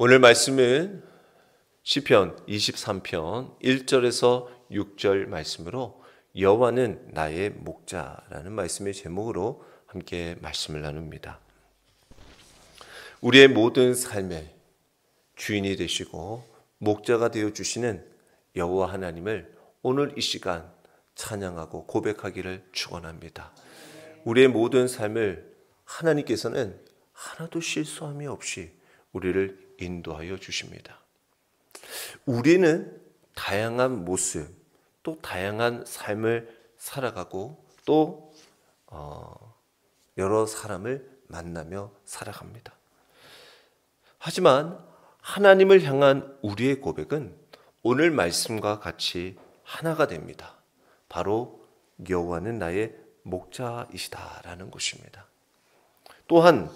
오늘 말씀은 시편 23편 1절에서 6절 말씀으로 여호와는 나의 목자라는 말씀의 제목으로 함께 말씀을 나눕니다. 우리의 모든 삶의 주인이 되시고 목자가 되어주시는 여호와 하나님을 오늘 이 시간 찬양하고 고백하기를 축원합니다. 우리의 모든 삶을 하나님께서는 하나도 실수함이 없이 우리를 인도하여 주십니다. 우리는 다양한 모습, 또 다양한 삶을 살아가고 또 여러 사람을 만나며 살아갑니다. 하지만 하나님을 향한 우리의 고백은 오늘 말씀과 같이 하나가 됩니다. 바로 여호와는 나의 목자이시다라는 것입니다. 또한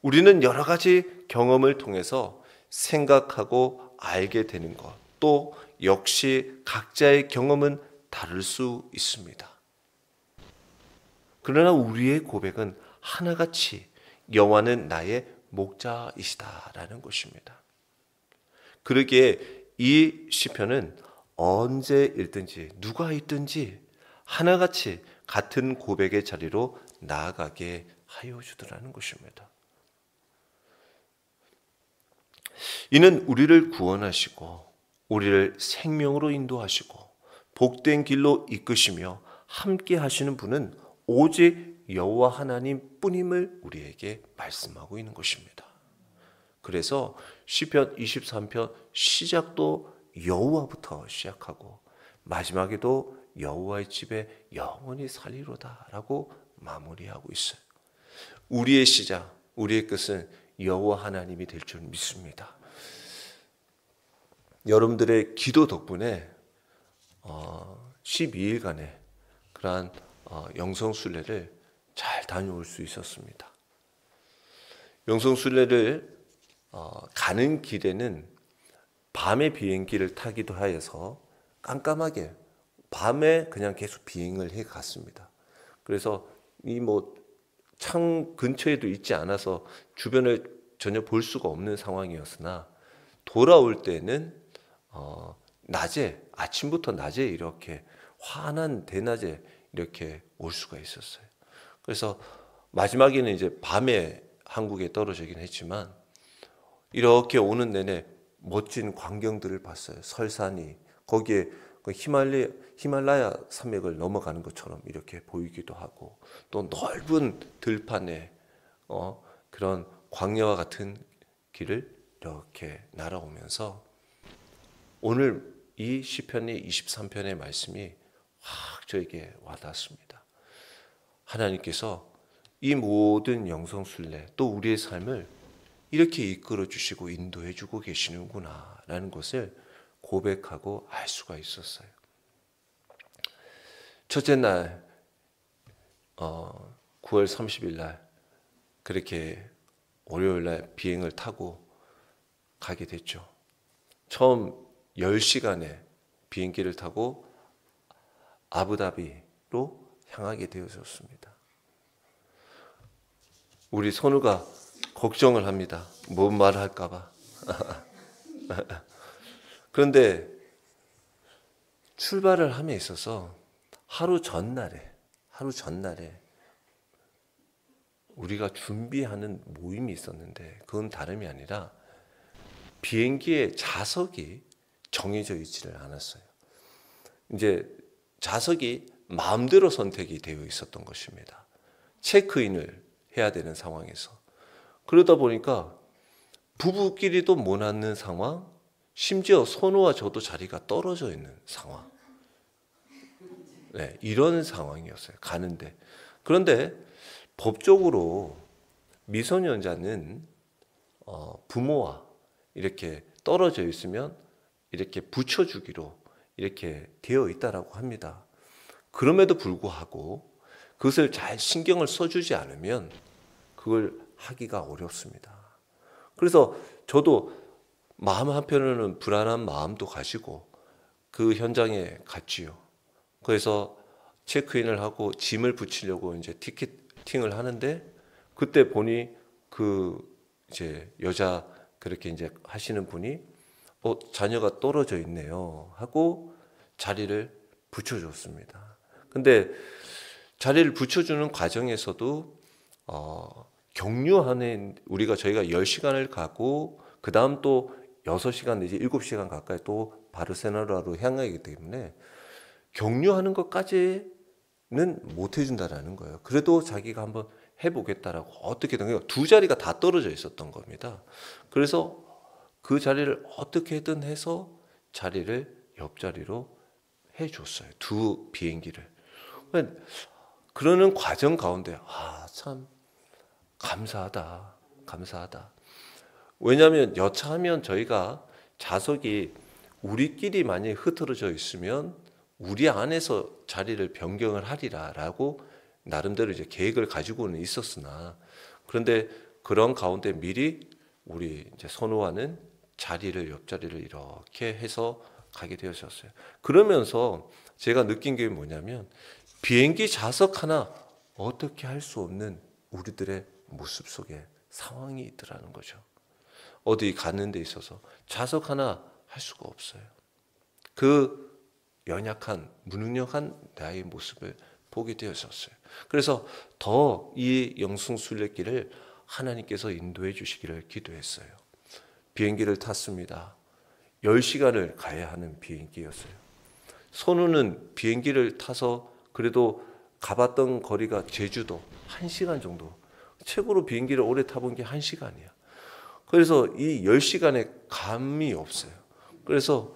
우리는 여러 가지 경험을 통해서 생각하고 알게 되는 것, 또 역시 각자의 경험은 다를 수 있습니다. 그러나 우리의 고백은 하나같이 여호와는 나의 목자이시다라는 것입니다. 그러기에 이 시편은 언제 읽든지 누가 있든지 하나같이 같은 고백의 자리로 나아가게 하여 주더라는 것입니다. 이는 우리를 구원하시고 우리를 생명으로 인도하시고 복된 길로 이끄시며 함께 하시는 분은 오직 여호와 하나님 뿐임을 우리에게 말씀하고 있는 것입니다. 그래서 시편 23편 시작도 여호와부터 시작하고 마지막에도 여호와의 집에 영원히 살리로다 라고 마무리하고 있어요. 우리의 시작, 우리의 끝은 여호와 하나님이 될 줄 믿습니다. 여러분들의 기도 덕분에 12일간의 그러한 영성순례를 잘 다녀올 수 있었습니다. 영성순례를 가는 길에는 밤에 비행기를 타기도 하여서 깜깜하게 밤에 그냥 계속 비행을 해 갔습니다. 그래서 창 근처에도 있지 않아서 주변을 전혀 볼 수가 없는 상황이었으나 돌아올 때는 낮에, 아침부터 낮에 이렇게 환한 대낮에 이렇게 올 수가 있었어요. 그래서 마지막에는 이제 밤에 한국에 떨어지긴 했지만 이렇게 오는 내내 멋진 광경들을 봤어요. 설산이 거기에 히말라야 산맥을 넘어가는 것처럼 이렇게 보이기도 하고 또 넓은 들판에 그런 광야와 같은 길을 이렇게 날아오면서 오늘 이 시편의 23편의 말씀이 확 저에게 와닿습니다. 하나님께서 이 모든 영성순례 또 우리의 삶을 이렇게 이끌어 주시고 인도해 주고 계시는구나 라는 것을 고백하고 알 수가 있었어요. 첫째 날 9월 30일 날 그렇게 월요일 날 비행을 타고 가게 됐죠. 처음 10시간의 비행기를 타고 아부다비로 향하게 되어졌습니다. 우리 선우가 걱정을 합니다. 뭔 말을 할까 봐. 그런데 출발을 함에 있어서 하루 전날에 우리가 준비하는 모임이 있었는데 그건 다름이 아니라 비행기의 좌석이 정해져 있지를 않았어요. 이제 좌석이 마음대로 선택이 되어 있었던 것입니다. 체크인을 해야 되는 상황에서. 그러다 보니까 부부끼리도 못 앉는 상황, 심지어 선우와 저도 자리가 떨어져 있는 상황. 네, 이런 상황이었어요. 가는데. 그런데 법적으로 미성년자는 부모와 이렇게 떨어져 있으면 이렇게 붙여주기로 이렇게 되어 있다라고 합니다. 그럼에도 불구하고 그것을 잘 신경을 써주지 않으면 그걸 하기가 어렵습니다. 그래서 저도 마음 한편으로는 불안한 마음도 가지고 그 현장에 갔지요. 그래서 체크인을 하고 짐을 붙이려고 이제 티켓팅을 하는데 그때 보니 그 이제 여자 그렇게 이제 하시는 분이 자녀가 떨어져 있네요 하고 자리를 붙여줬습니다. 근데 자리를 붙여주는 과정에서도 격려하는 저희가 10시간을 가고 그 다음 또 6시간 내지 7시간 가까이 또 바르셀로나로 향하기 때문에 격려하는 것까지는 못 해준다라는 거예요. 그래도 자기가 한번 해보겠다라고 어떻게든 두 자리가 다 떨어져 있었던 겁니다. 그래서 그 자리를 어떻게든 해서 자리를 옆자리로 해줬어요. 두 비행기를. 그러는 과정 가운데 참 감사하다. 왜냐하면 여차하면 저희가 좌석이 우리끼리 만약에 흩어져 있으면 우리 안에서 자리를 변경을 하리라라고 나름대로 이제 계획을 가지고는 있었으나, 그런데 그런 가운데 미리 우리 이제 선우와는 옆자리를 이렇게 해서 가게 되었었어요. 그러면서 제가 느낀 게 뭐냐면 비행기 좌석 하나 어떻게 할 수 없는 우리들의 모습 속에 상황이 있더라는 거죠. 어디 가는 데 있어서 좌석 하나 할 수가 없어요. 그 연약한 무능력한 나의 모습을 보게 되었었어요. 그래서 더 이 영승순례길을 하나님께서 인도해 주시기를 기도했어요. 비행기를 탔습니다. 10시간을 가야 하는 비행기였어요. 선우는 비행기를 타서 그래도 가봤던 거리가 제주도 1시간 정도, 최고로 비행기를 오래 타본 게 1시간이야. 그래서 이 10시간에 감이 없어요. 그래서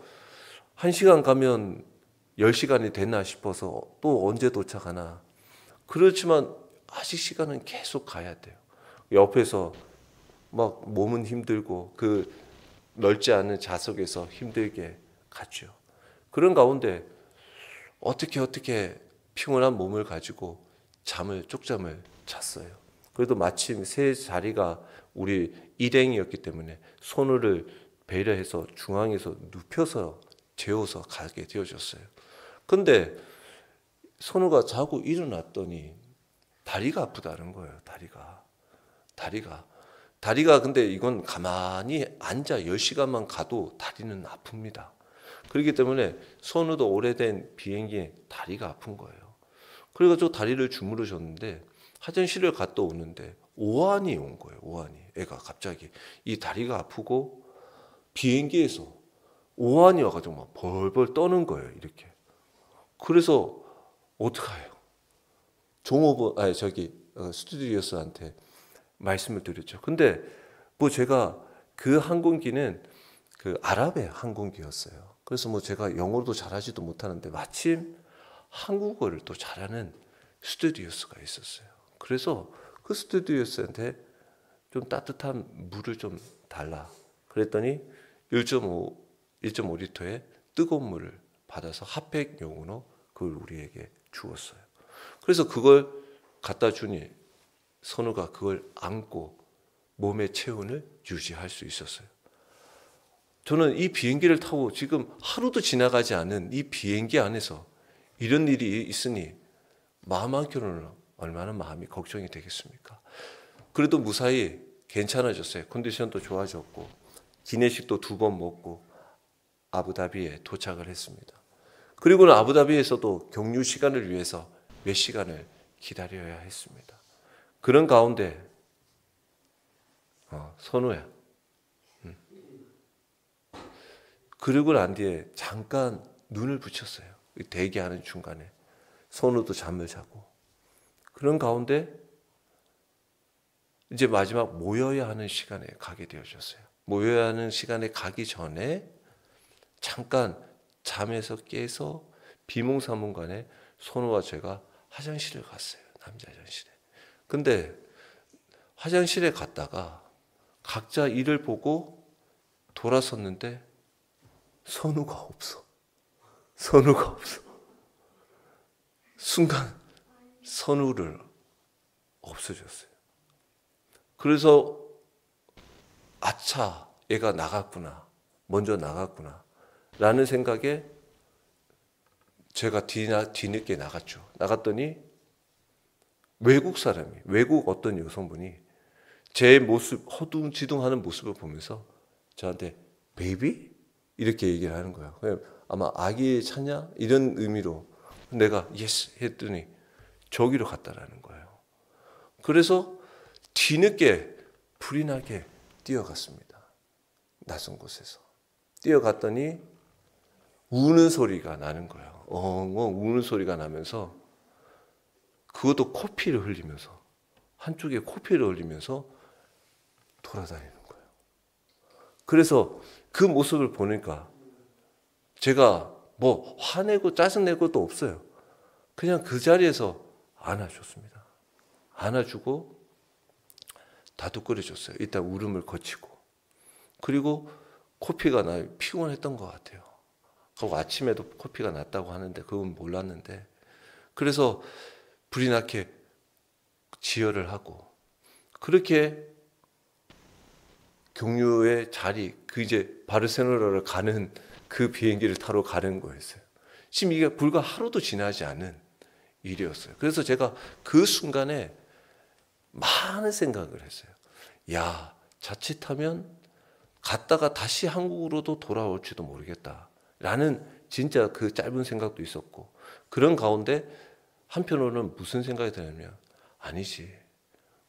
1시간 가면 10시간이 됐나 싶어서 또 언제 도착하나. 그렇지만 아직 시간은 계속 가야 돼요. 옆에서 막 몸은 힘들고 그 넓지 않은 좌석에서 힘들게 갔죠. 그런 가운데 어떻게 피곤한 몸을 가지고 쪽잠을 잤어요. 그래도 마침 새 자리가 우리 일행이었기 때문에 선우를 배려해서 중앙에서 눕혀서 재워서 가게 되어졌어요. 근데 선우가 자고 일어났더니 다리가 아프다는 거예요. 다리가 근데 이건 가만히 앉아 10시간만 가도 다리는 아픕니다. 그렇기 때문에 선우도 오래된 비행기에 다리가 아픈 거예요. 그래가지고 다리를 주무르셨는데 화장실을 갔다 오는데 오한이 온 거예요. 애가 갑자기 이 다리가 아프고 비행기에서 오한이 와가지고 막 벌벌 떠는 거예요. 이렇게. 그래서 어떡해요? 스튜디오스한테 말씀을 드렸죠. 근데 제가 그 항공기는 그 아랍의 항공기였어요. 그래서 제가 영어도 잘하지도 못하는데 마침 한국어를 또 잘하는 스튜디오스가 있었어요. 그래서 그 스튜디오스한테 좀 따뜻한 물을 좀 달라. 그랬더니 1.5리터의 뜨거운 물을 받아서 핫팩용으로 그걸 우리에게 주었어요. 그래서 그걸 갖다 주니 선우가 그걸 안고 몸의 체온을 유지할 수 있었어요. 저는 이 비행기를 타고 지금 하루도 지나가지 않은 이 비행기 안에서 이런 일이 있으니 마음 한켠으로는 얼마나 마음이 걱정이 되겠습니까? 그래도 무사히 괜찮아졌어요. 컨디션도 좋아졌고 기내식도 2번 먹고 아부다비에 도착을 했습니다. 그리고는 아부다비에서도 경유 시간을 위해서 몇 시간을 기다려야 했습니다. 그런 가운데 선우야. 그러고 난 뒤에 잠깐 눈을 붙였어요. 대기하는 중간에 선우도 잠을 자고. 그런 가운데 이제 마지막 모여야 하는 시간에 가게 되어졌어요. 모여야 하는 시간에 가기 전에 잠깐 잠에서 깨서 비몽사몽간에 선우와 제가 화장실을 갔어요. 남자 화장실에. 근데 화장실에 갔다가 각자 일을 보고 돌아섰는데 선우가 없어. 순간 선우를 없어졌어요. 그래서 아차, 얘가 나갔구나. 먼저 나갔구나. 라는 생각에 제가 뒤늦게 나갔죠. 나갔더니 외국 어떤 여성분이 제 모습, 허둥지둥하는 모습을 보면서 저한테 베이비? 이렇게 얘기를 하는 거예요. 아마 아기 찾냐? 이런 의미로 내가 예스 했더니 저기로 갔다라는 거예요. 그래서 뒤늦게 불이 나게 뛰어갔습니다. 낯선 곳에서. 뛰어갔더니 우는 소리가 나는 거예요. 엉엉 우는 소리가 나면서 그것도 코피를 흘리면서 한쪽에 코피를 흘리면서 돌아다니는 거예요. 그래서 그 모습을 보니까 제가 뭐 화내고 짜증내고도 없어요. 그냥 그 자리에서 안아줬습니다. 안아주고 다독거려줬어요. 일단 울음을 거치고. 그리고 코피가 나요. 피곤했던 것 같아요. 그리고 아침에도 코피가 났다고 하는데 그건 몰랐는데, 그래서 불이 나게 지혈을 하고 그렇게 경유의 자리, 그 이제 바르셀로나를 가는 그 비행기를 타러 가는 거였어요. 지금 이게 불과 하루도 지나지 않은 일이었어요. 그래서 제가 그 순간에 많은 생각을 했어요. 야, 자칫하면 갔다가 다시 한국으로도 돌아올지도 모르겠다 라는 진짜 그 짧은 생각도 있었고, 그런 가운데 한편으로는 무슨 생각이 드냐면, 아니지,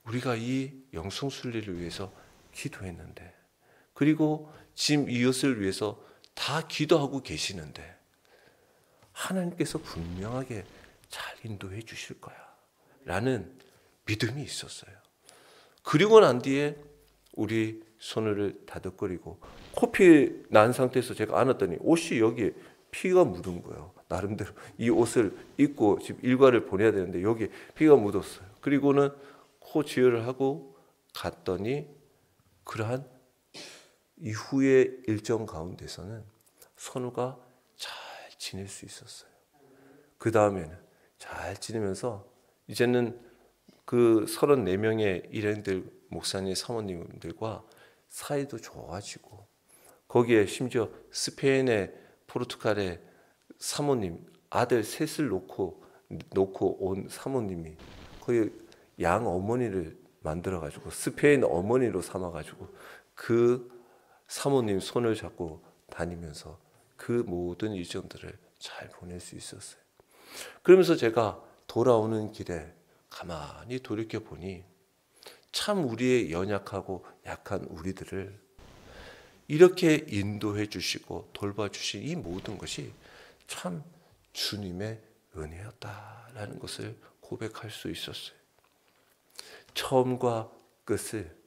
우리가 이 영성순리를 위해서 기도했는데, 그리고 지금 이것을 위해서 다 기도하고 계시는데 하나님께서 분명하게 잘 인도해 주실 거야 라는 믿음이 있었어요. 그리고 난 뒤에 우리 손을 다독거리고 코피 난 상태에서 제가 안았더니 옷이 여기에 피가 묻은 거예요. 나름대로 이 옷을 입고 지금 일과를 보내야 되는데 여기에 피가 묻었어요. 그리고는 코 지혈을 하고 갔더니 그러한 이후의 일정 가운데서는 선우가 잘 지낼 수 있었어요. 그 다음에는 잘 지내면서 이제는 그 34명의 일행들, 목사님, 사모님들과 사이도 좋아지고, 거기에 심지어 스페인의 포르투갈의 사모님, 아들 셋을 놓고 온 사모님이 거의 양 어머니를 만들어가지고 스페인 어머니로 삼아가지고 그 사모님 손을 잡고 다니면서 그 모든 일정들을 잘 보낼 수 있었어요. 그러면서 제가 돌아오는 길에 가만히 돌이켜 보니 참 우리의 연약하고 약한 우리들을 이렇게 인도해 주시고 돌봐주신 이 모든 것이 참 주님의 은혜였다라는 것을 고백할 수 있었어요. 처음과 끝을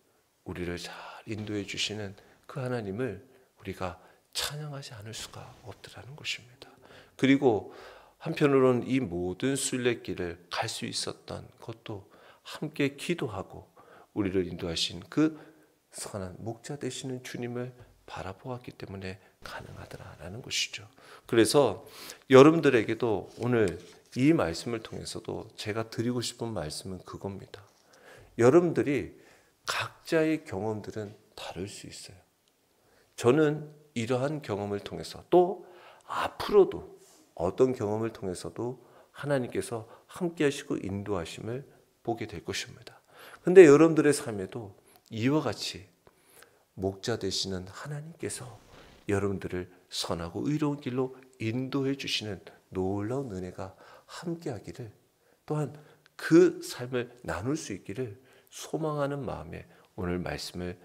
우리를 잘 인도해 주시는 그 하나님을 우리가 찬양하지 않을 수가 없더라는 것입니다. 그리고 한편으로는 이 모든 순례길을 갈 수 있었던 것도 함께 기도하고 우리를 인도하신 그 선한 목자 되시는 주님을 바라보았기 때문에 가능하더라라는 것이죠. 그래서 여러분들에게도 오늘 이 말씀을 통해서도 제가 드리고 싶은 말씀은 그겁니다. 여러분들이 각자의 경험들은 다를 수 있어요. 저는 이러한 경험을 통해서 또 앞으로도 어떤 경험을 통해서도 하나님께서 함께 하시고 인도하심을 보게 될 것입니다. 근데 여러분들의 삶에도 이와 같이 목자 되시는 하나님께서 여러분들을 선하고 의로운 길로 인도해 주시는 놀라운 은혜가 함께 하기를, 또한 그 삶을 나눌 수 있기를 소망하는 마음에 오늘 말씀을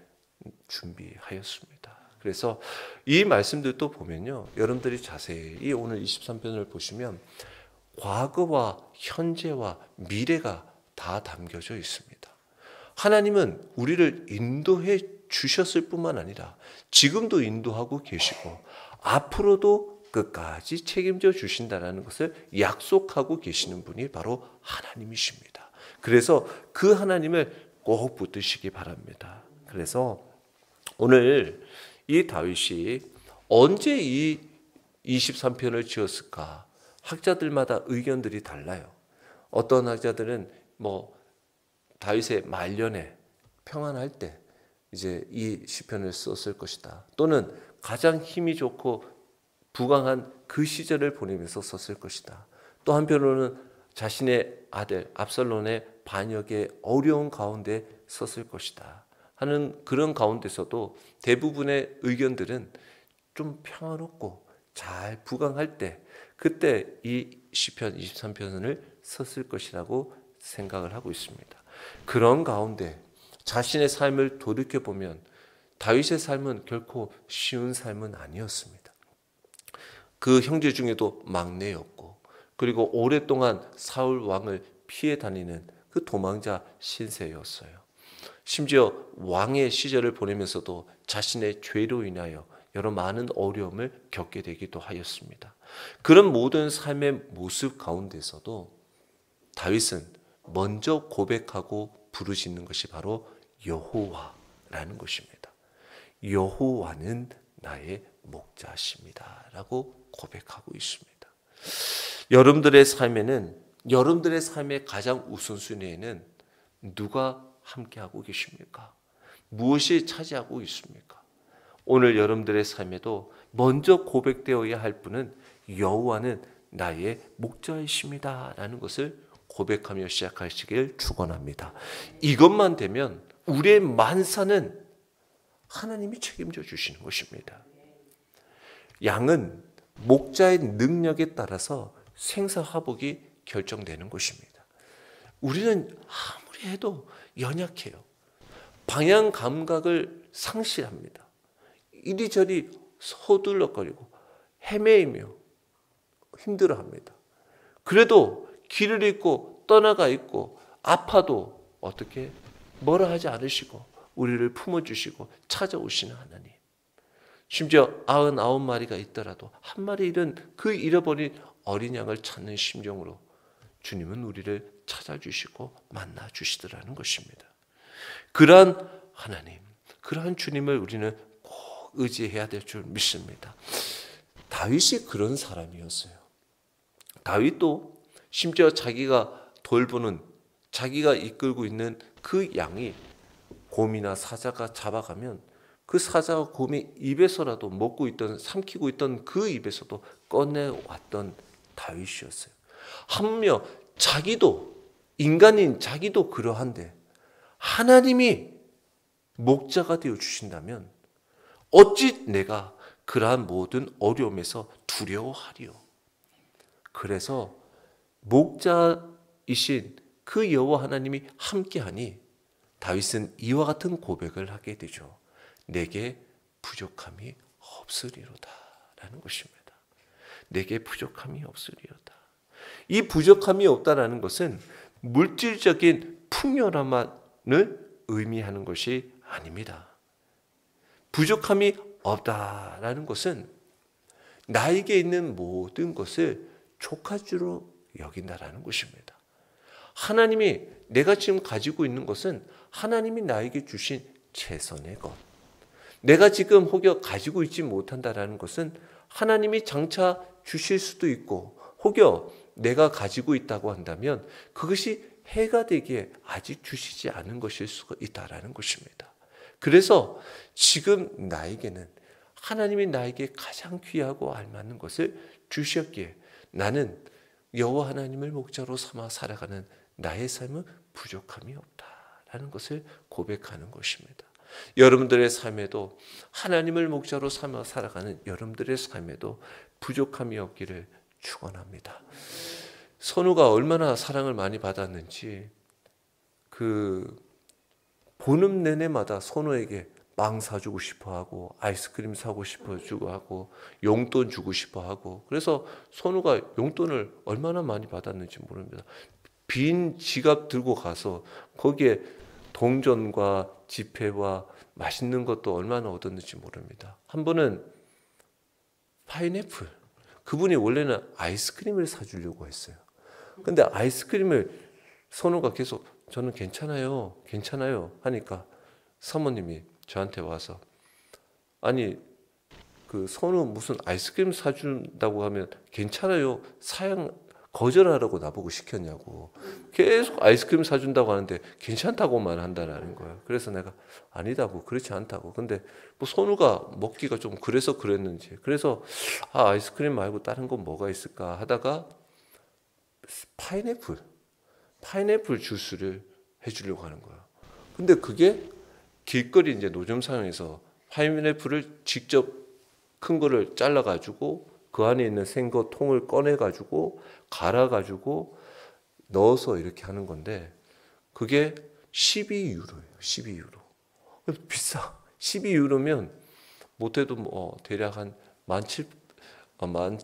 준비하였습니다. 그래서 이 말씀들도 보면요, 여러분들이 자세히 오늘 23편을 보시면 과거와 현재와 미래가 다 담겨져 있습니다. 하나님은 우리를 인도해 주셨을 뿐만 아니라 지금도 인도하고 계시고 앞으로도 끝까지 책임져 주신다는 것을 약속하고 계시는 분이 바로 하나님이십니다. 그래서 그 하나님을 꼭 붙드시기 바랍니다. 그래서 오늘 이 다윗이 언제 이 23편을 지었을까? 학자들마다 의견들이 달라요. 어떤 학자들은 다윗의 말년에 평안할 때 이제 이 시편을 썼을 것이다. 또는 가장 힘이 좋고 부강한 그 시절을 보내면서 썼을 것이다. 또 한편으로는 자신의 아들 압살롬의 반역의 어려운 가운데 썼을 것이다 하는 그런 가운데서도 대부분의 의견들은 좀 평화롭고 잘 부강할 때 그때 이 시편 23편을 썼을 것이라고 생각을 하고 있습니다. 그런 가운데 자신의 삶을 돌이켜보면 다윗의 삶은 결코 쉬운 삶은 아니었습니다. 그 형제 중에도 막내였고 그리고 오랫동안 사울 왕을 피해 다니는 그 도망자 신세였어요. 심지어 왕의 시절을 보내면서도 자신의 죄로 인하여 여러 많은 어려움을 겪게 되기도 하였습니다. 그런 모든 삶의 모습 가운데서도 다윗은 먼저 고백하고 부르짖는 것이 바로 여호와라는 것입니다. 여호와는 나의 목자십니다 라고 고백하고 있습니다. 여러분들의 삶에는, 여러분들의 삶의 가장 우선순위에는 누가 함께하고 계십니까? 무엇이 차지하고 있습니까? 오늘 여러분들의 삶에도 먼저 고백되어야 할 분은 여호와는 나의 목자이십니다 라는 것을 고백하며 시작하시길 축원합니다. 이것만 되면 우리의 만사는 하나님이 책임져 주시는 것입니다. 양은 목자의 능력에 따라서 생사화복이 결정되는 것입니다. 우리는 아무리 해도 연약해요. 방향 감각을 상실합니다. 이리저리 서둘러거리고 헤매이며 힘들어합니다. 그래도 길을 잃고 떠나가 있고 아파도 어떻게 뭐라 하지 않으시고 우리를 품어주시고 찾아오시는 하나님. 심지어 99마리가 있더라도 한 마리 잃은 그 잃어버린 어린 양을 찾는 심정으로 주님은 우리를 찾아주시고 만나주시더라는 것입니다. 그러한 하나님, 그러한 주님을 우리는 꼭 의지해야 될 줄 믿습니다. 다윗이 그런 사람이었어요. 다윗도 심지어 자기가 돌보는, 자기가 이끌고 있는 그 양이 곰이나 사자가 잡아가면 그 사자와 곰이 입에서라도 먹고 있던, 삼키고 있던 그 입에서도 꺼내왔던 다윗이었어요. 하물며 자기도, 인간인 자기도 그러한데 하나님이 목자가 되어 주신다면 어찌 내가 그러한 모든 어려움에서 두려워하리요. 그래서 목자이신 그 여호와 하나님이 함께하니 다윗은 이와 같은 고백을 하게 되죠. 내게 부족함이 없으리로다 라는 것입니다. 내게 부족함이 없으리로다. 이 부족함이 없다라는 것은 물질적인 풍요로움만을 의미하는 것이 아닙니다. 부족함이 없다라는 것은 나에게 있는 모든 것을 족할주로 여긴다라는 것입니다. 하나님이, 내가 지금 가지고 있는 것은 하나님이 나에게 주신 최선의 것. 내가 지금 혹여 가지고 있지 못한다라는 것은 하나님이 장차 주실 수도 있고, 혹여 내가 가지고 있다고 한다면 그것이 해가 되기에 아직 주시지 않은 것일 수가 있다라는 것입니다. 그래서 지금 나에게는 하나님이 나에게 가장 귀하고 알맞는 것을 주셨기에 나는 여호와 하나님을 목자로 삼아 살아가는 나의 삶은 부족함이 없다라는 것을 고백하는 것입니다. 여러분들의 삶에도 하나님을 목자로 삼아 살아가는 여러분들의 삶에도 부족함이 없기를 축원합니다. 선우가 얼마나 사랑을 많이 받았는지 보는 내내마다 선우에게 빵 사주고 싶어하고 아이스크림 사고 싶어주고 하고 용돈 주고 싶어하고, 그래서 선우가 용돈을 얼마나 많이 받았는지 모릅니다. 빈 지갑 들고 가서 거기에 동전과 지폐와 맛있는 것도 얼마나 얻었는지 모릅니다. 한 번은 파인애플, 그분이 원래는 아이스크림을 사주려고 했어요. 근데 아이스크림을 선우가 계속 저는 괜찮아요 하니까 사모님이 저한테 와서, 아니 그 선우 무슨 아이스크림 사준다고 하면 괜찮아요, 거절하라고 나보고 시켰냐고. 계속 아이스크림 사준다고 하는데 괜찮다고만 한다라는 거예요. 그래서 내가 아니다고, 그렇지 않다고. 근데 뭐 선우가 먹기가 좀 그래서 그랬는지, 그래서 아이스크림 말고 다른 건 뭐가 있을까 하다가 파인애플 주스를 해주려고 하는 거예요. 근데 그게 길거리 이제 노점상에서 파인애플을 직접 큰 거를 잘라가지고 그 안에 있는 생거 통을 꺼내가지고 갈아가지고 넣어서 이렇게 하는 건데 그게 12유로예요. 12유로. 비싸. 12유로면 못해도 뭐 대략 한 17,000원,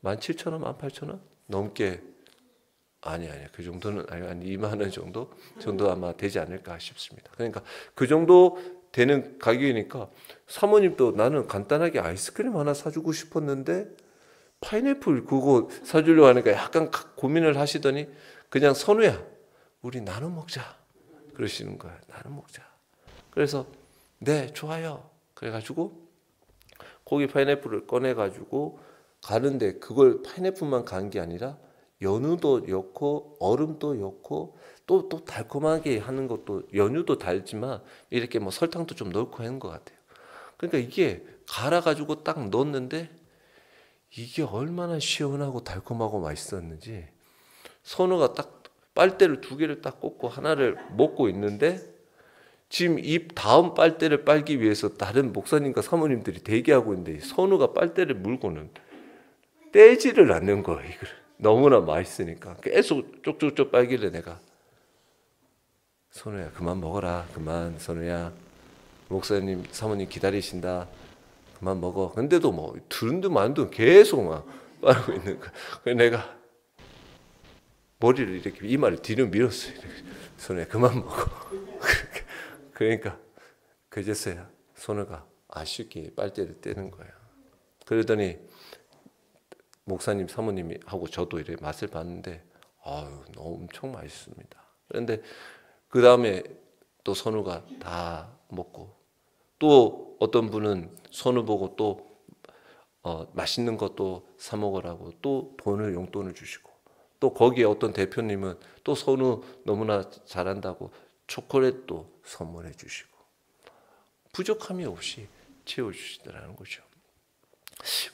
18,000원 넘게 아니 그 정도는 한 2만 원 정도 아마 되지 않을까 싶습니다. 그러니까 그 정도 되는 가격이니까 사모님도 나는 간단하게 아이스크림 하나 사주고 싶었는데 파인애플 그거 사주려고 하니까 약간 고민을 하시더니 그냥 선우야 우리 나눠 먹자 그러시는 거예요. 나눠 먹자. 그래서 네 좋아요. 그래가지고 고기 파인애플을 꺼내가지고 가는데 그걸 파인애플만 간 게 아니라 연유도 넣고 얼음도 넣고 또 달콤하게 하는 것도 연유도 달지만 이렇게 뭐 설탕도 좀 넣고 하는 것 같아요. 그러니까 이게 갈아가지고 딱 넣었는데 이게 얼마나 시원하고 달콤하고 맛있었는지 선우가 딱 빨대를 2개를 딱 꽂고 하나를 먹고 있는데 지금 이 다음 빨대를 빨기 위해서 다른 목사님과 사모님들이 대기하고 있는데 선우가 빨대를 물고는 떼지를 않는 거예요. 이걸 너무나 맛있으니까 계속 쪽쪽쪽 빨길래 내가 선우야 그만 먹어라 그만 선우야 목사님 사모님 기다리신다 그만 먹어. 근데도 뭐 두른도 만두 계속 막 빨고 있는 거야. 그래서 내가 머리를 이렇게 이마를 뒤로 밀었어요. 선우야 그만 먹어. 그러니까 그제서야 선우가 아쉽게 빨대를 떼는 거예요. 그러더니 목사님 사모님이 하고 저도 이렇게 맛을 봤는데 엄청 맛있습니다. 그런데 그 다음에 또 선우가 다 먹고 또 어떤 분은 선우 보고 또 맛있는 것도 사 먹으라고 또 용돈을 주시고 또 거기에 어떤 대표님은 또 선우 너무나 잘한다고 초콜릿도 선물해 주시고 부족함이 없이 채워주시더라는 거죠.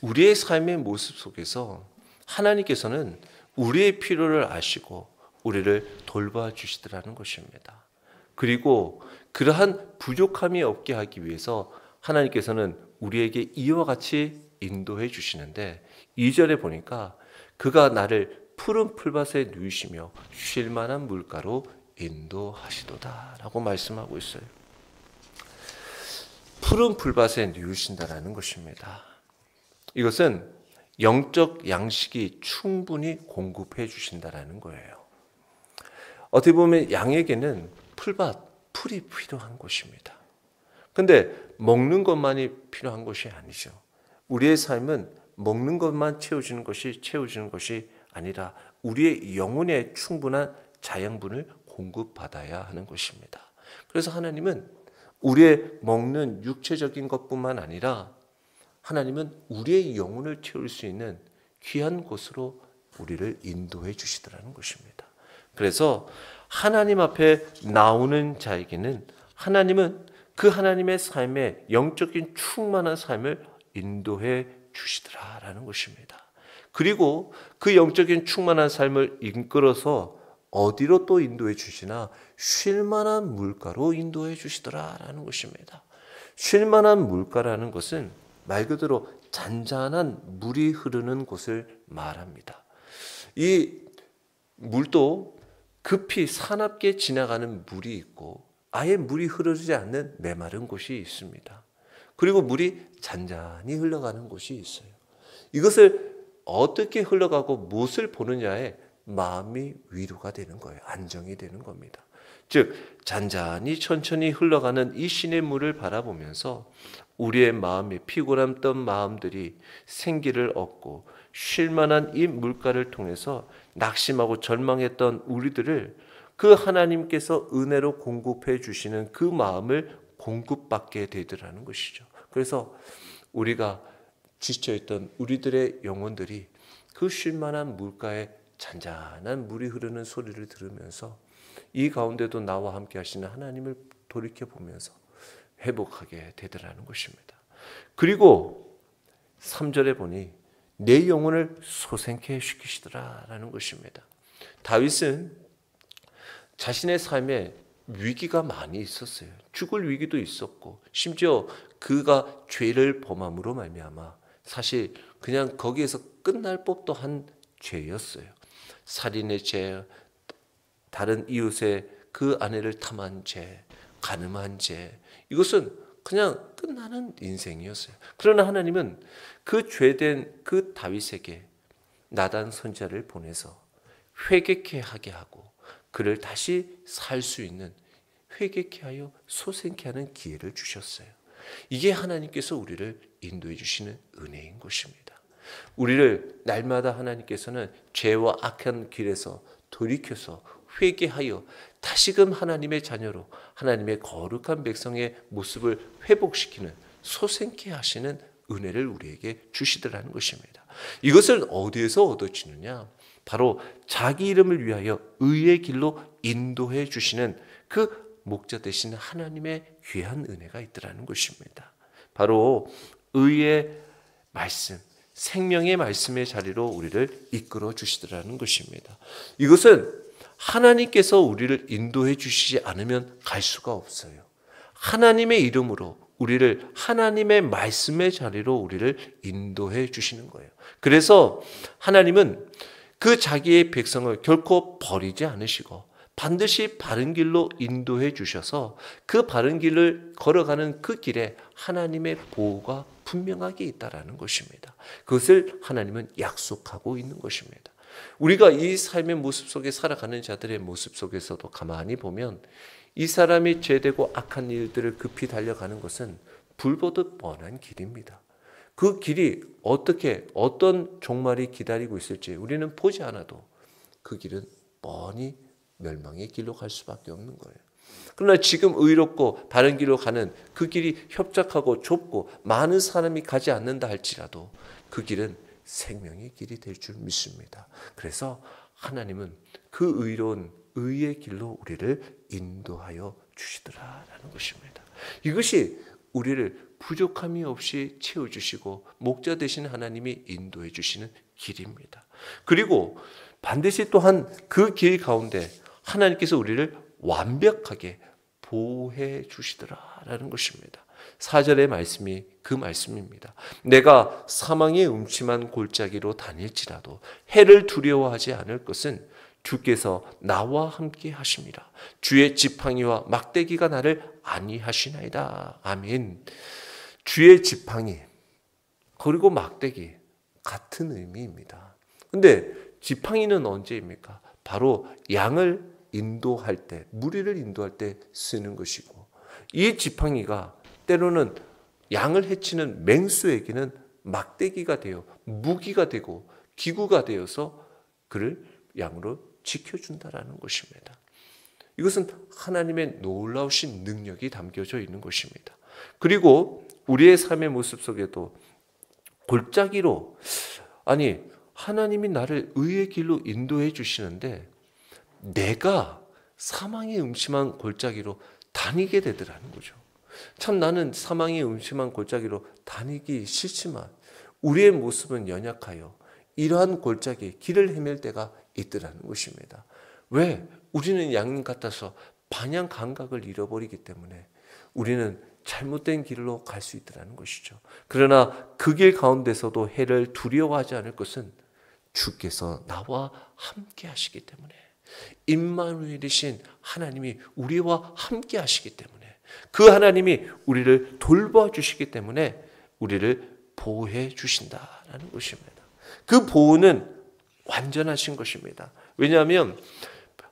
우리의 삶의 모습 속에서 하나님께서는 우리의 필요를 아시고 우리를 돌봐주시더라는 것입니다. 그리고 그러한 부족함이 없게 하기 위해서 하나님께서는 우리에게 이와 같이 인도해 주시는데 2절에 보니까 그가 나를 푸른 풀밭에 누이시며 쉴 만한 물가로 인도하시도다 라고 말씀하고 있어요. 푸른 풀밭에 누이신다라는 것입니다. 이것은 영적 양식이 충분히 공급해 주신다라는 거예요. 어떻게 보면 양에게는 풀이 필요한 것입니다. 근데 먹는 것만이 필요한 것이 아니죠. 우리의 삶은 먹는 것만 채워주는 것이 아니라 우리의 영혼에 충분한 자양분을 공급받아야 하는 것입니다. 그래서 하나님은 우리의 먹는 육체적인 것뿐만 아니라 하나님은 우리의 영혼을 채울 수 있는 귀한 곳으로 우리를 인도해 주시더라는 것입니다. 그래서 하나님 앞에 나오는 자에게는 하나님은 그 하나님의 삶에 영적인 충만한 삶을 인도해 주시더라라는 것입니다. 그리고 그 영적인 충만한 삶을 이끌어서 어디로 또 인도해 주시나 쉴 만한 물가로 인도해 주시더라라는 것입니다. 쉴 만한 물가라는 것은 말 그대로 잔잔한 물이 흐르는 곳을 말합니다. 이 물도 급히 사납게 지나가는 물이 있고 아예 물이 흐르지 않는 메마른 곳이 있습니다. 그리고 물이 잔잔히 흘러가는 곳이 있어요. 이것을 어떻게 흘러가고 무엇을 보느냐에 마음이 위로가 되는 거예요. 안정이 되는 겁니다. 즉 잔잔히 천천히 흘러가는 이 시냇물을 바라보면서 우리의 마음이 피곤했던 마음들이 생기를 얻고 쉴 만한 이 물가를 통해서 낙심하고 절망했던 우리들을 그 하나님께서 은혜로 공급해 주시는 그 마음을 공급받게 되더라는 것이죠. 그래서 우리가 지쳐있던 우리들의 영혼들이 그 쉴 만한 물가에 잔잔한 물이 흐르는 소리를 들으면서 이 가운데도 나와 함께 하시는 하나님을 돌이켜보면서 회복하게 되더라는 것입니다. 그리고 3절에 보니 내 영혼을 소생케 시키시더라라는 것입니다. 다윗은 자신의 삶에 위기가 많이 있었어요. 죽을 위기도 있었고 심지어 그가 죄를 범함으로 말미암아 사실 그냥 거기에서 끝날 법도 한 죄였어요. 살인의 죄, 다른 이웃의 그 아내를 탐한 죄, 간음한 죄, 이것은 그냥 끝나는 인생이었어요. 그러나 하나님은 그 죄된 그 다윗에게 나단 선지자를 보내서 회개케 하게 하고 그를 다시 살 수 있는, 회개케 하여 소생케 하는 기회를 주셨어요. 이게 하나님께서 우리를 인도해 주시는 은혜인 것입니다. 우리를 날마다 하나님께서는 죄와 악한 길에서 돌이켜서 회개하여 다시금 하나님의 자녀로 하나님의 거룩한 백성의 모습을 회복시키는, 소생케 하시는 은혜를 우리에게 주시더라는 것입니다. 이것을 어디에서 얻어지느냐? 바로 자기 이름을 위하여 의의 길로 인도해 주시는 그 목자 되시는 하나님의 귀한 은혜가 있더라는 것입니다. 바로 의의 말씀, 생명의 말씀의 자리로 우리를 이끌어 주시더라는 것입니다. 이것은 하나님께서 우리를 인도해 주시지 않으면 갈 수가 없어요. 하나님의 이름으로 우리를 하나님의 말씀의 자리로 우리를 인도해 주시는 거예요. 그래서 하나님은 그 자기의 백성을 결코 버리지 않으시고 반드시 바른 길로 인도해 주셔서 그 바른 길을 걸어가는 그 길에 하나님의 보호가 분명하게 있다라는 것입니다. 그것을 하나님은 약속하고 있는 것입니다. 우리가 이 삶의 모습 속에 살아가는 자들의 모습 속에서도 가만히 보면 이 사람이 죄되고 악한 일들을 급히 달려가는 것은 불보듯 뻔한 길입니다. 그 길이 어떻게 어떤 종말이 기다리고 있을지 우리는 보지 않아도 그 길은 뻔히 멸망의 길로 갈 수밖에 없는 거예요. 그러나 지금 의롭고 바른 길로 가는 그 길이 협착하고 좁고 많은 사람이 가지 않는다 할지라도 그 길은 생명의 길이 될 줄 믿습니다. 그래서 하나님은 그 의로운 의의 길로 우리를 인도하여 주시더라라는 것입니다. 이것이 우리를 부족함이 없이 채워주시고 목자 되신 하나님이 인도해 주시는 길입니다. 그리고 반드시 또한 그 길 가운데 하나님께서 우리를 완벽하게 보호해 주시더라라는 것입니다. 4절의 말씀이 그 말씀입니다. 내가 사망의 음침한 골짜기로 다닐지라도 해를 두려워하지 않을 것은 주께서 나와 함께 하심이라. 주의 지팡이와 막대기가 나를 안위하시나이다. 아멘. 주의 지팡이 그리고 막대기 같은 의미입니다. 근데 지팡이는 언제입니까? 바로 양을 인도할 때, 무리를 인도할 때 쓰는 것이고, 이 지팡이가 때로는 양을 해치는 맹수에게는 막대기가 되어 무기가 되고 기구가 되어서 그를 양으로 지켜준다라는 것입니다. 이것은 하나님의 놀라우신 능력이 담겨져 있는 것입니다. 그리고 우리의 삶의 모습 속에도 골짜기로, 아니 하나님이 나를 의의 길로 인도해 주시는데 내가 사망의 음침한 골짜기로 다니게 되더라는 거죠. 참 나는 사망의 음침한 골짜기로 다니기 싫지만 우리의 모습은 연약하여 이러한 골짜기 길을 헤맬 때가 있더라는 것입니다. 왜? 우리는 양 같아서 방향 감각을 잃어버리기 때문에 우리는 잘못된 길로 갈 수 있더라는 것이죠. 그러나 그 길 가운데서도 해를 두려워하지 않을 것은 주께서 나와 함께 하시기 때문에, 임마누엘이신 하나님이 우리와 함께 하시기 때문에, 그 하나님이 우리를 돌봐 주시기 때문에 우리를 보호해 주신다라는 것입니다. 그 보호는 완전하신 것입니다. 왜냐하면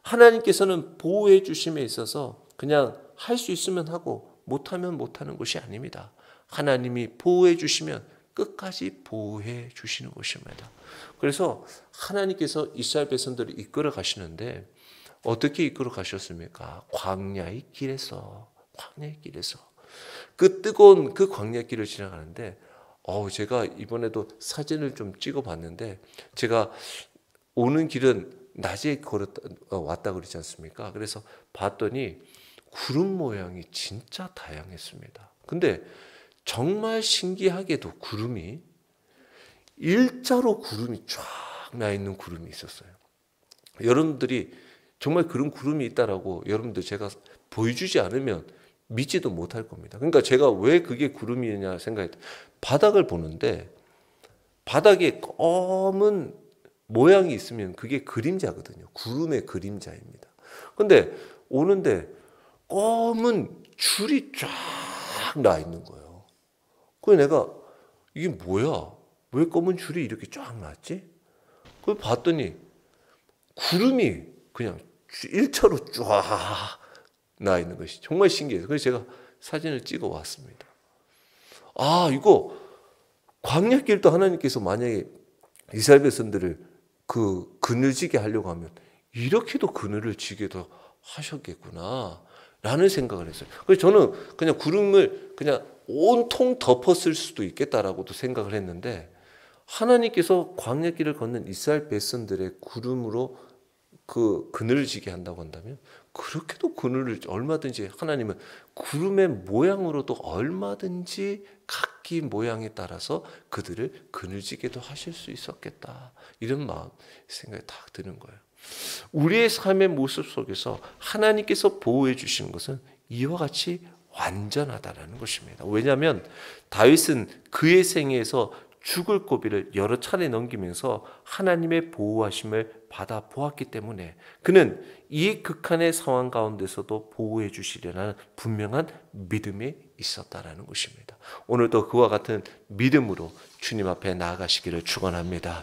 하나님께서는 보호해 주심에 있어서 그냥 할 수 있으면 하고 못하면 못하는 것이 아닙니다. 하나님이 보호해 주시면 끝까지 보호해 주시는 것입니다. 그래서 하나님께서 이스라엘 백성들을 이끌어 가시는데 어떻게 이끌어 가셨습니까? 광야의 길에서 그 뜨거운 그 광야 길을 지나가는데 제가 이번에도 사진을 좀 찍어 봤는데, 제가 오는 길은 낮에 왔다 그러지 않습니까? 그래서 봤더니 구름 모양이 진짜 다양했습니다. 근데 정말 신기하게도 구름이 일자로 구름이 쫙 나 있는 구름이 있었어요. 여러분들이 정말 그런 구름이 있다라고 여러분들 제가 보여주지 않으면 믿지도 못할 겁니다. 그러니까 제가 왜 그게 구름이냐 생각했더니 바닥을 보는데 바닥에 검은 모양이 있으면 그게 그림자거든요. 구름의 그림자입니다. 근데 오는데 검은 줄이 쫙 나 있는 거예요. 그래서 내가 이게 뭐야? 왜 검은 줄이 이렇게 쫙 났지? 그걸 봤더니 구름이 그냥 일차로 쫙 나 있는 것이 정말 신기해요. 그래서 제가 사진을 찍어 왔습니다. 아, 이거 광야길도 하나님께서 만약에 이스라엘 백성들을 그 그늘지게 하려고 하면 이렇게도 그늘을 지게도 하셨겠구나 라는 생각을 했어요. 그래서 저는 그냥 구름을 그냥 온통 덮었을 수도 있겠다라고도 생각을 했는데 하나님께서 광야길을 걷는 이스라엘 백성들의 구름으로 그 그늘을 지게 한다고 한다면 그렇게도 그늘을 얼마든지 하나님은 구름의 모양으로도 얼마든지 각기 모양에 따라서 그들을 그늘지게도 하실 수 있었겠다. 이런 마음 생각이 딱 드는 거예요. 우리의 삶의 모습 속에서 하나님께서 보호해 주시는 것은 이와 같이 완전하다라는 것입니다. 왜냐하면 다윗은 그의 생애에서 죽을 고비를 여러 차례 넘기면서 하나님의 보호하심을 받아 보았기 때문에 그는 이 극한의 상황 가운데서도 보호해 주시려는 분명한 믿음이 있었다라는 것입니다. 오늘도 그와 같은 믿음으로 주님 앞에 나아가시기를 축원합니다.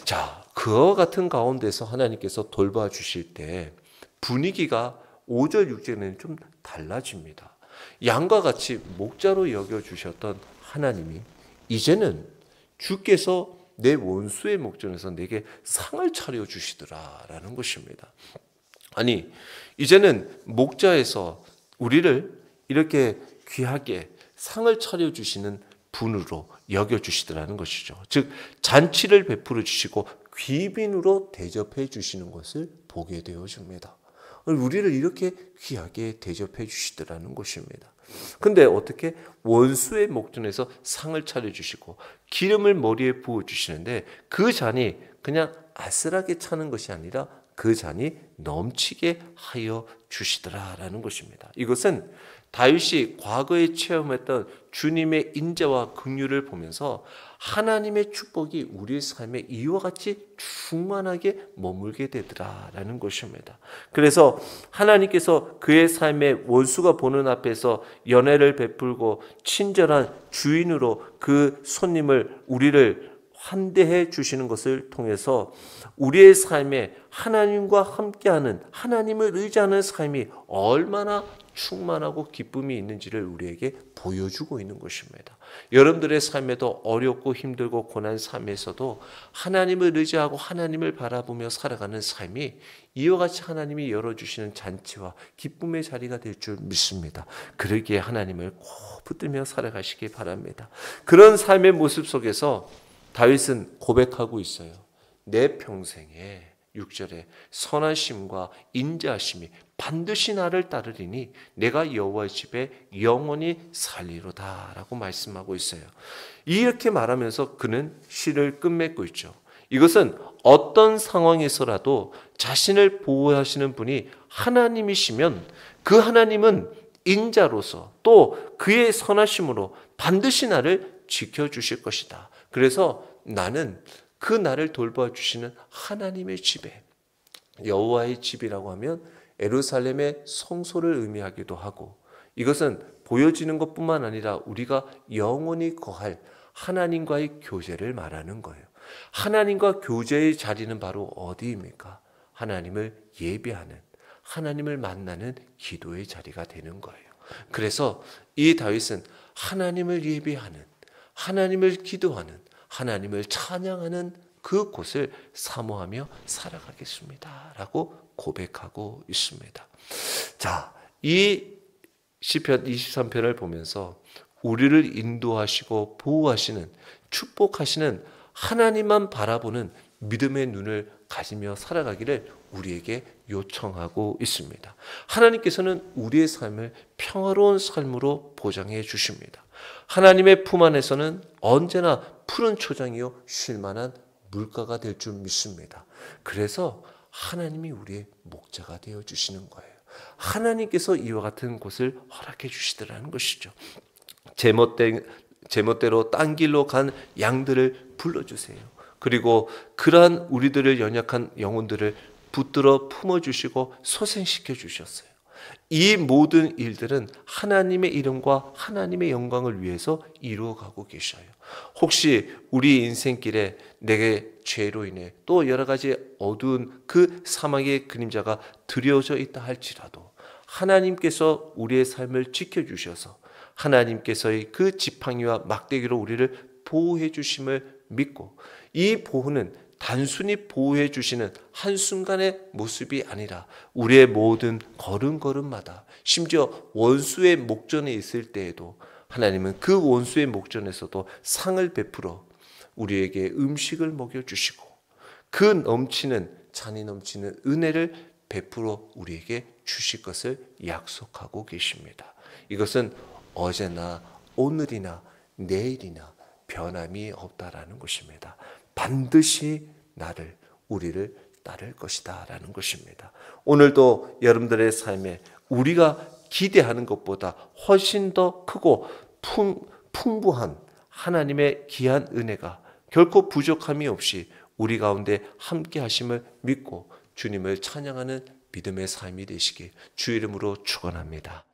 자, 그와 같은 가운데서 하나님께서 돌봐주실 때 분위기가 5절 6절에는 좀 달라집니다. 양과 같이 목자로 여겨주셨던 하나님이 이제는 주께서 내 원수의 목전에서 내게 상을 차려주시더라라는 것입니다. 아니, 이제는 목자에서 우리를 이렇게 귀하게 상을 차려주시는 분으로 여겨주시더라는 것이죠. 즉 잔치를 베풀어 주시고 귀빈으로 대접해 주시는 것을 보게 되어집니다. 우리를 이렇게 귀하게 대접해 주시더라는 것입니다. 근데 어떻게 원수의 목전에서 상을 차려주시고 기름을 머리에 부어주시는데 그 잔이 그냥 아슬하게 차는 것이 아니라 그 잔이 넘치게 하여 주시더라라는 것입니다. 이것은 다윗이 과거에 체험했던 주님의 인자와 긍휼을 보면서 하나님의 축복이 우리의 삶에 이와 같이 충만하게 머물게 되더라라는 것입니다. 그래서 하나님께서 그의 삶에 원수가 보는 앞에서 연애를 베풀고 친절한 주인으로 그 손님을 우리를 환대해 주시는 것을 통해서 우리의 삶에 하나님과 함께하는 하나님을 의지하는 삶이 얼마나 충만하고 기쁨이 있는지를 우리에게 보여주고 있는 것입니다. 여러분들의 삶에도 어렵고 힘들고 고난 삶에서도 하나님을 의지하고 하나님을 바라보며 살아가는 삶이 이와 같이 하나님이 열어주시는 잔치와 기쁨의 자리가 될 줄 믿습니다. 그러기에 하나님을 꼭 붙들며 살아가시기 바랍니다. 그런 삶의 모습 속에서 다윗은 고백하고 있어요. 내 평생에 6절에 선하심과 인자하심이 반드시 나를 따르리니 내가 여호와의 집에 영원히 살리로다 라고 말씀하고 있어요. 이렇게 말하면서 그는 시를 끝맺고 있죠. 이것은 어떤 상황에서라도 자신을 보호하시는 분이 하나님이시면 그 하나님은 인자로서 또 그의 선하심으로 반드시 나를 지켜주실 것이다. 그래서 나는 그 나를 돌봐주시는 하나님의 집에, 여호와의 집이라고 하면 예루살렘의 성소를 의미하기도 하고 이것은 보여지는 것뿐만 아니라 우리가 영원히 거할 하나님과의 교제를 말하는 거예요. 하나님과 교제의 자리는 바로 어디입니까? 하나님을 예배하는, 하나님을 만나는 기도의 자리가 되는 거예요. 그래서 이 다윗은 하나님을 예배하는, 하나님을 기도하는, 하나님을 찬양하는 그곳을 사모하며 살아가겠습니다 라고 고백하고 있습니다. 자, 이 시편 23편을 보면서 우리를 인도하시고 보호하시는, 축복하시는 하나님만 바라보는 믿음의 눈을 가지며 살아가기를 우리에게 요청하고 있습니다. 하나님께서는 우리의 삶을 평화로운 삶으로 보장해 주십니다. 하나님의 품 안에서는 언제나 푸른 초장이요 쉴만한 물가가 될 줄 믿습니다. 그래서 하나님이 우리의 목자가 되어 주시는 거예요. 하나님께서 이와 같은 곳을 허락해 주시더라는 것이죠. 제멋대로 딴 길로 간 양들을 불러주세요. 그리고 그러한 우리들을 연약한 영혼들을 붙들어 품어주시고 소생시켜 주셨어요. 이 모든 일들은 하나님의 이름과 하나님의 영광을 위해서 이루어가고 계셔요. 혹시 우리 인생길에 내게 죄로 인해 또 여러 가지 어두운 그 사망의 그림자가 드려져 있다 할지라도 하나님께서 우리의 삶을 지켜주셔서 하나님께서의 그 지팡이와 막대기로 우리를 보호해 주심을 믿고, 이 보호는 단순히 보호해 주시는 한순간의 모습이 아니라 우리의 모든 걸음걸음마다, 심지어 원수의 목전에 있을 때에도 하나님은 그 원수의 목전에서도 상을 베풀어 우리에게 음식을 먹여주시고 그 넘치는 잔이 넘치는 은혜를 베풀어 우리에게 주실 것을 약속하고 계십니다. 이것은 어제나 오늘이나 내일이나 변함이 없다라는 것입니다. 반드시 우리를 따를 것이다 라는 것입니다. 오늘도 여러분들의 삶에 우리가 기대하는 것보다 훨씬 더 크고 풍부한 하나님의 귀한 은혜가 결코 부족함이 없이 우리 가운데 함께 하심을 믿고 주님을 찬양하는 믿음의 삶이 되시길 주 이름으로 축원합니다.